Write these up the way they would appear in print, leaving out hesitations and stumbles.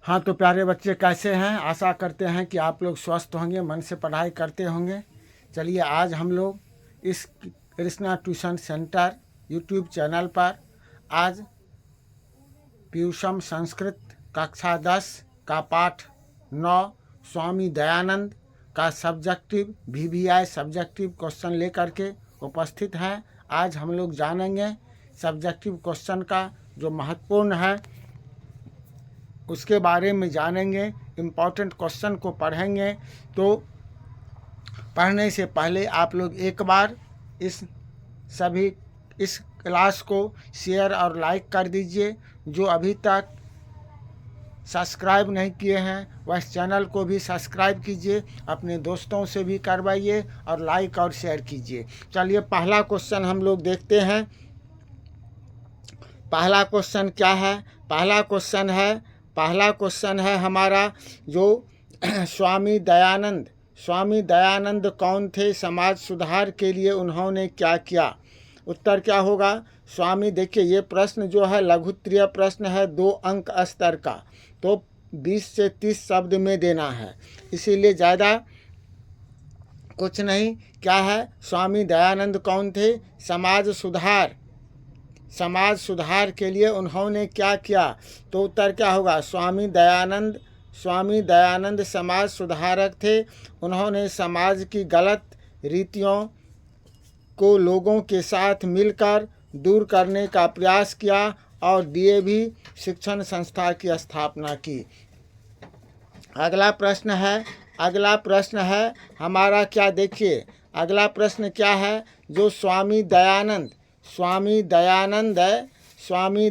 हाँ तो प्यारे बच्चे कैसे हैं। आशा करते हैं कि आप लोग स्वस्थ होंगे, मन से पढ़ाई करते होंगे। चलिए आज हम लोग इस Krishna tuition centre YouTube channel पर आज पीयूषम संस्कृत कक्षा 10 का पाठ 9 स्वामी दयानंद का सब्जेक्टिव VVI सब्जेक्टिव क्वेश्चन लेकर के उपस्थित हैं। आज हम लोग जानेंगे सब्जेक्टिव क्वेश्चन का जो महत्वपूर्ण है उसके बारे में जानेंगे। इम्पॉर्टेंट क्वेश्चन को पढ़ेंगे। तो पढ़ने से पहले आप लोग एक बार इस क्लास को शेयर और लाइक कर दीजिए। जो अभी तक सब्सक्राइब नहीं किए हैं वह इस चैनल को भी सब्सक्राइब कीजिए, अपने दोस्तों से भी करवाइए और लाइक और शेयर कीजिए। चलिए पहला क्वेश्चन हम लोग देखते हैं। पहला क्वेश्चन क्या है? पहला क्वेश्चन है हमारा जो स्वामी दयानंद कौन थे? समाज सुधार के लिए उन्होंने क्या किया? उत्तर क्या होगा? स्वामी, देखिए ये प्रश्न जो है लघुत्तरीय प्रश्न है, 2 अंक स्तर का, तो 20 से 30 शब्द में देना है, इसीलिए ज़्यादा कुछ नहीं। क्या है? स्वामी दयानंद कौन थे? समाज सुधार के लिए उन्होंने क्या किया? तो उत्तर क्या होगा? स्वामी दयानंद समाज सुधारक थे। उन्होंने समाज की गलत रीतियों को लोगों के साथ मिलकर दूर करने का प्रयास किया और DAV शिक्षण संस्था की स्थापना की। अगला प्रश्न है हमारा, क्या देखिए अगला प्रश्न क्या है? जो स्वामी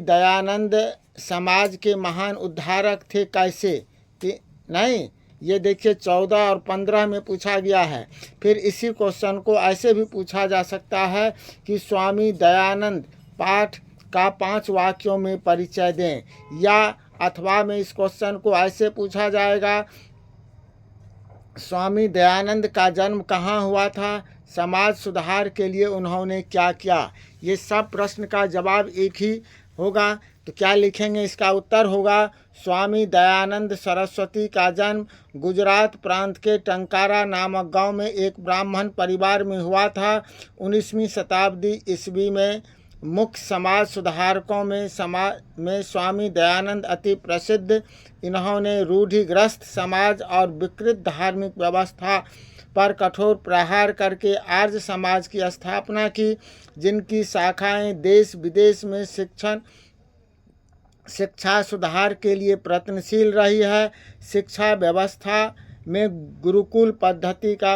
दयानंद समाज के महान उद्धारक थे, कैसे? नहीं, ये देखिए 14 और 15 में पूछा गया है। फिर इसी क्वेश्चन को ऐसे भी पूछा जा सकता है कि स्वामी दयानंद पाठ का 5 वाक्यों में परिचय दें, या अथवा में इस क्वेश्चन को ऐसे पूछा जाएगा, स्वामी दयानंद का जन्म कहाँ हुआ था? समाज सुधार के लिए उन्होंने क्या किया? ये सब प्रश्न का जवाब एक ही होगा। तो क्या लिखेंगे? इसका उत्तर होगा स्वामी दयानंद सरस्वती का जन्म गुजरात प्रांत के टंकारा नामक गांव में एक ब्राह्मण परिवार में हुआ था। 19वीं शताब्दी ईस्वी में मुख्य समाज सुधारकों में स्वामी दयानंद अति प्रसिद्ध। इन्होंने रूढ़िग्रस्त समाज और विकृत धार्मिक व्यवस्था पर कठोर प्रहार करके आर्य समाज की स्थापना की, जिनकी शाखाएं देश विदेश में शिक्षा सुधार के लिए प्रयत्नशील रही है। शिक्षा व्यवस्था में गुरुकुल पद्धति का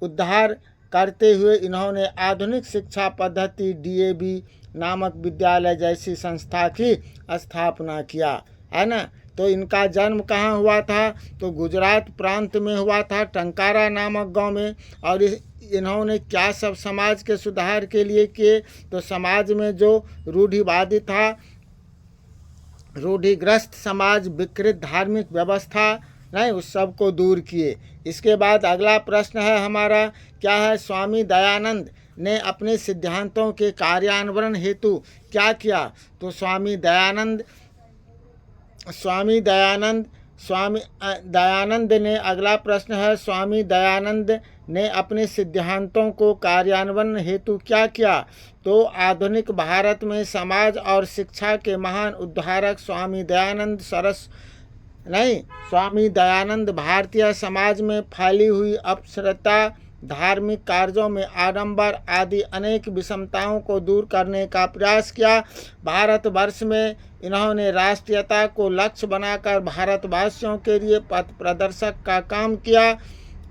उद्धार करते हुए इन्होंने आधुनिक शिक्षा पद्धति DAV नामक विद्यालय जैसी संस्था की स्थापना किया, है ना। तो इनका जन्म कहाँ हुआ था? तो गुजरात प्रांत में हुआ था, टंकारा नामक गांव में। और इन्होंने क्या सब समाज के सुधार के लिए किए? तो समाज में जो रूढ़िवादी था, रूढ़िग्रस्त समाज, विकृत धार्मिक व्यवस्था, नहीं, उस सब को दूर किए। इसके बाद अगला प्रश्न है हमारा, क्या है? स्वामी दयानंद ने अपने सिद्धांतों के कार्यान्वयन हेतु क्या किया? तो स्वामी दयानंद ने, अगला प्रश्न है, स्वामी दयानंद ने अपने सिद्धांतों को कार्यान्वयन हेतु क्या किया? तो आधुनिक भारत में समाज और शिक्षा के महान उद्धारक स्वामी दयानंद भारतीय समाज में फैली हुई अपश्रद्धता, धार्मिक कार्यों में आडंबर आदि अनेक विषमताओं को दूर करने का प्रयास किया। भारतवर्ष में इन्होंने राष्ट्रीयता को लक्ष्य बनाकर भारतवासियों के लिए पथ प्रदर्शक का काम किया।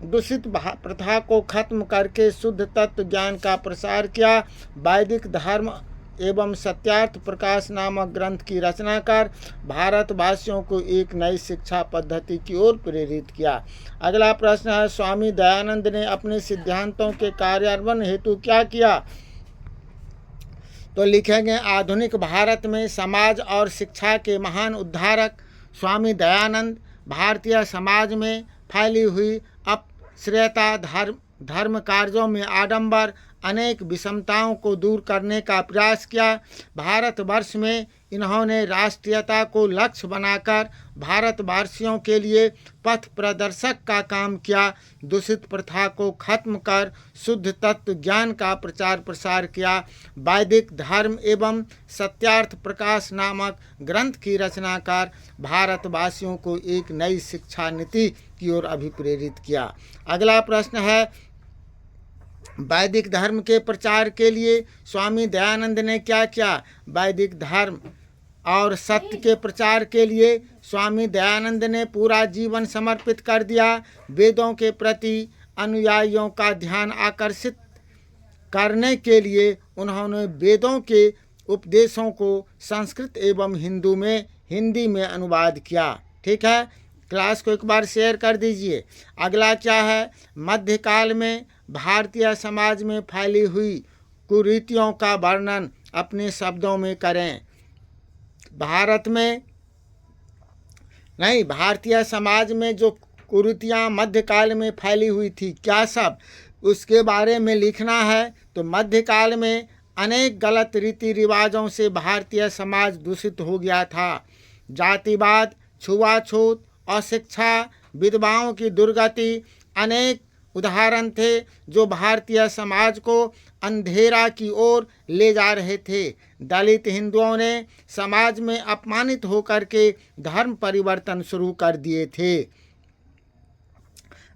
दूषित प्रथा को खत्म करके शुद्ध तत्व ज्ञान का प्रसार किया। वैदिक धर्म एवं सत्यार्थ प्रकाश नामक ग्रंथ की रचना कर भारतवासियों को एक नई शिक्षा पद्धति की ओर प्रेरित किया। अगला प्रश्न है, स्वामी दयानंद ने अपने सिद्धांतों के कार्यान्वयन हेतु क्या किया? तो लिखेंगे, आधुनिक भारत में समाज और शिक्षा के महान उद्धारक स्वामी दयानंद भारतीय समाज में फैली हुई अपश्रयता, धर्म कार्यों में आडंबर अनेक विषमताओं को दूर करने का प्रयास किया। भारतवर्ष में इन्होंने राष्ट्रीयता को लक्ष्य बनाकर भारतवासियों के लिए पथ प्रदर्शक का काम किया। दूषित प्रथा को खत्म कर शुद्ध तत्व ज्ञान का प्रचार प्रसार किया। वैदिक धर्म एवं सत्यार्थ प्रकाश नामक ग्रंथ की रचना कर भारतवासियों को एक नई शिक्षा नीति की ओर अभिप्रेरित किया। अगला प्रश्न है, वैदिक धर्म के प्रचार के लिए स्वामी दयानंद ने क्या किया? वैदिक धर्म और सत्य के प्रचार के लिए स्वामी दयानंद ने पूरा जीवन समर्पित कर दिया। वेदों के प्रति अनुयायियों का ध्यान आकर्षित करने के लिए उन्होंने वेदों के उपदेशों को संस्कृत एवं हिंदी में अनुवाद किया। ठीक है, क्लास को एक बार शेयर कर दीजिए। अगला क्या है, मध्यकाल में भारतीय समाज में फैली हुई कुरीतियों का वर्णन अपने शब्दों में करें। भारतीय समाज में जो कुरीतियाँ मध्यकाल में फैली हुई थी, क्या सब उसके बारे में लिखना है। तो मध्यकाल में अनेक गलत रीति रिवाजों से भारतीय समाज दूषित हो गया था। जातिवाद, छुआछूत, अशिक्षा, विधवाओं की दुर्गति अनेक उदाहरण थे जो भारतीय समाज को अंधेरा की ओर ले जा रहे थे। दलित हिंदुओं ने समाज में अपमानित होकर के धर्म परिवर्तन शुरू कर दिए थे।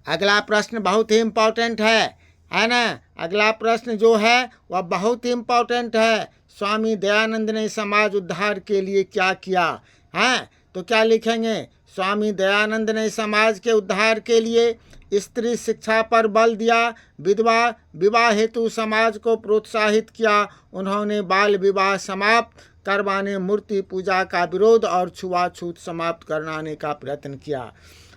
अगला प्रश्न बहुत ही इम्पोर्टेंट है ना। अगला प्रश्न जो है वह बहुत ही इम्पोर्टेंट है। स्वामी दयानंद ने समाज उद्धार के लिए क्या किया है? तो क्या लिखेंगे? स्वामी दयानंद ने समाज के उद्धार के लिए स्त्री शिक्षा पर बल दिया, विधवा विवाह हेतु समाज को प्रोत्साहित किया। उन्होंने बाल विवाह समाप्त करवाने, मूर्ति पूजा का विरोध और छुआछूत समाप्त कराने का प्रयत्न किया।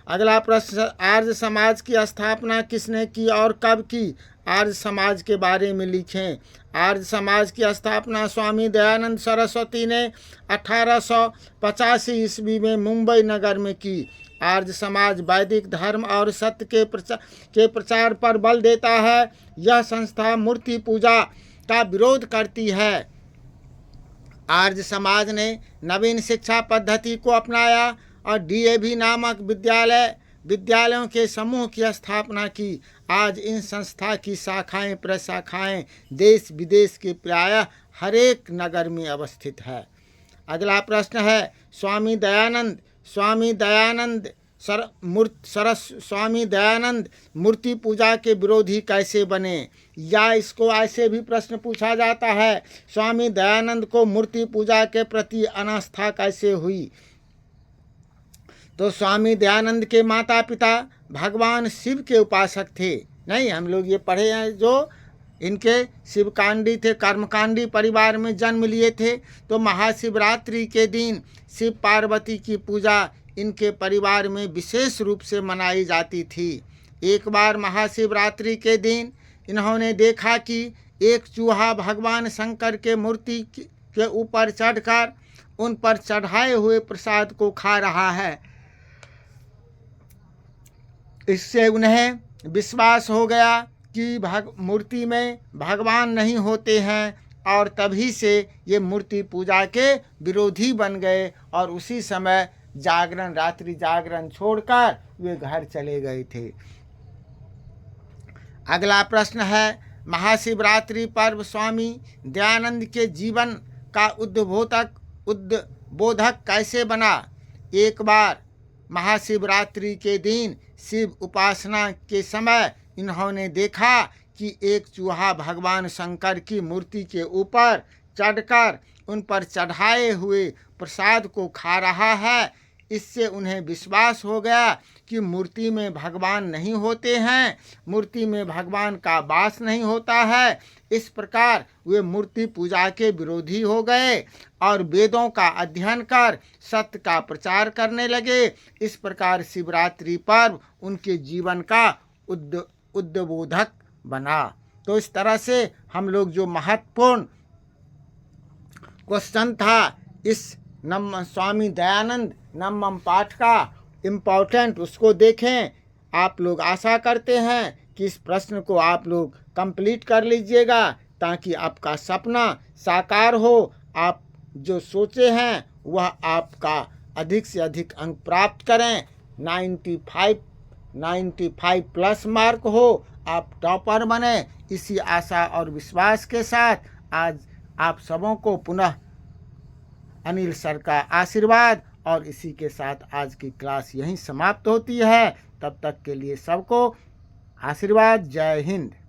अगला प्रश्न, आर्य समाज की स्थापना किसने की और कब की? आर्य समाज के बारे में लिखें। आर्य समाज की स्थापना स्वामी दयानंद सरस्वती ने 1885 ईस्वी में मुंबई नगर में की। आर्य समाज वैदिक धर्म और सत्य के प्रचार पर बल देता है। यह संस्था मूर्ति पूजा का विरोध करती है। आर्य समाज ने नवीन शिक्षा पद्धति को अपनाया और DAV नामक विद्यालयों के समूह की स्थापना की। आज इन संस्था की शाखाएं प्रशाखाएं देश विदेश के प्रायः हर एक नगर में अवस्थित है। अगला प्रश्न है, स्वामी दयानंद मूर्ति पूजा के विरोधी कैसे बने? या इसको ऐसे भी प्रश्न पूछा जाता है, स्वामी दयानंद को मूर्ति पूजा के प्रति अनास्था कैसे हुई? तो स्वामी दयानंद के माता पिता भगवान शिव के उपासक थे। नहीं, हम लोग ये पढ़े हैं, जो इनके शिवकांडी थे, कर्मकांडी परिवार में जन्म लिए थे। तो महाशिवरात्रि के दिन शिव पार्वती की पूजा इनके परिवार में विशेष रूप से मनाई जाती थी। एक बार महाशिवरात्रि के दिन इन्होंने देखा कि एक चूहा भगवान शंकर के मूर्ति के ऊपर चढ़कर उन पर चढ़ाए हुए प्रसाद को खा रहा है। इससे उन्हें विश्वास हो गया कि मूर्ति में भगवान नहीं होते हैं, और तभी से ये मूर्ति पूजा के विरोधी बन गए और उसी समय रात्रि जागरण छोड़कर वे घर चले गए थे। अगला प्रश्न है, महाशिवरात्रि पर्व स्वामी दयानंद के जीवन का उद्बोधक कैसे बना? एक बार महाशिवरात्रि के दिन शिव उपासना के समय इन्होंने देखा कि एक चूहा भगवान शंकर की मूर्ति के ऊपर चढ़कर उन पर चढ़ाए हुए प्रसाद को खा रहा है। इससे उन्हें विश्वास हो गया कि मूर्ति में भगवान नहीं होते हैं, मूर्ति में भगवान का वास नहीं होता है। इस प्रकार वे मूर्ति पूजा के विरोधी हो गए और वेदों का अध्ययन कर सत्य का प्रचार करने लगे। इस प्रकार शिवरात्रि पर्व उनके जीवन का उद्बोधक बना। तो इस तरह से हम लोग जो महत्वपूर्ण क्वेश्चन था इस स्वामी दयानंद नवम पाठ का इम्पोर्टेंट, उसको देखें। आप लोग आशा करते हैं कि इस प्रश्न को आप लोग कंप्लीट कर लीजिएगा ताकि आपका सपना साकार हो। आप जो सोचे हैं वह आपका अधिक से अधिक अंक प्राप्त करें, 95 प्लस मार्क हो, आप टॉपर बने। इसी आशा और विश्वास के साथ आज आप सबों को पुनः अनिल सर का आशीर्वाद, और इसी के साथ आज की क्लास यहीं समाप्त होती है। तब तक के लिए सबको आशीर्वाद। जय हिंद।